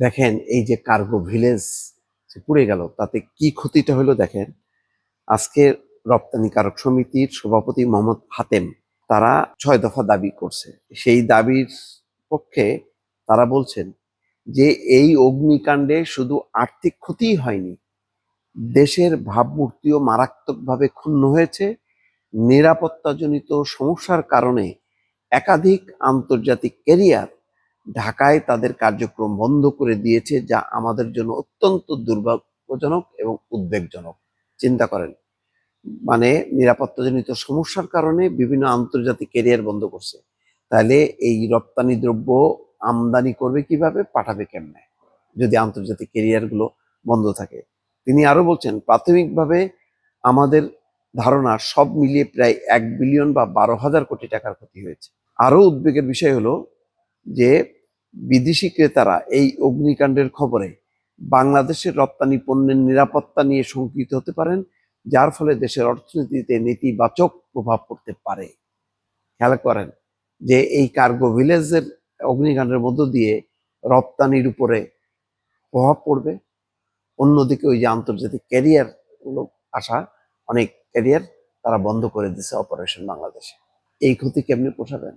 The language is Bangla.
দেখেন এই যে কার্গো ভিলেজ পুড়ে গেল, তাতে কি ক্ষতিটা হলো দেখেন। আজকে রপ্তানিকারক সমিতির সভাপতি মোহাম্মদ হাতেম তারা 6 দফা দাবি করছে। সেই দাবির পক্ষে তারা বলছেন যে এই অগ্নিকাণ্ডে শুধু আর্থিক ক্ষতিই হয়নি, দেশের ভাবমূর্তিও মারাত্মকভাবে ক্ষুণ্ণ হয়েছে। নিরাপত্তাজনিত সমস্যার কারণে একাধিক আন্তর্জাতিক ক্যারিয়ার ঢাকায় তাদের কার্যক্রম বন্ধ করে দিয়েছে, যা আমাদের জন্য অত্যন্ত দুর্ভাগ্যজনক এবং উদ্বেগজনক। চিন্তা করেন, মানে নিরাপত্তাজনিত সমস্যার কারণে বিভিন্ন আন্তর্জাতিক ক্যারিয়ার বন্ধ করছে। তাহলে এই রপ্তানি দ্রব্য আমদানি করবে কিভাবে, পাঠাবে কেমনে যদি আন্তর্জাতিক ক্যারিয়ারগুলো বন্ধ থাকে? তিনি আরো বলছেন, প্রাথমিকভাবে আমাদের ধারণা সব মিলিয়ে প্রায় 1 বিলিয়ন বা 12,000 কোটি টাকার ক্ষতি হয়েছে। আরো উদ্বেগের বিষয় হলো যে বিদেশি ক্রেতারা এই অগ্নিকাণ্ডের খবরে বাংলাদেশের রপ্তানি পণ্যের নিরাপত্তা নিয়ে শঙ্কিত হতে পারেন, যার ফলে দেশের অর্থনীতিতে নেতিবাচক প্রভাব পড়তে পারে। খেয়াল করেন যে এই কার্গো ভিলেজের অগ্নিকাণ্ডের মধ্য দিয়ে রপ্তানির উপরে প্রভাব পড়বে। অন্যদিকে ওই যে আন্তর্জাতিক ক্যারিয়ার গুলো আসা, অনেক ক্যারিয়ার তারা বন্ধ করে দিচ্ছে অপারেশন বাংলাদেশে। এই ক্ষতি কেমনি পোষাবেন?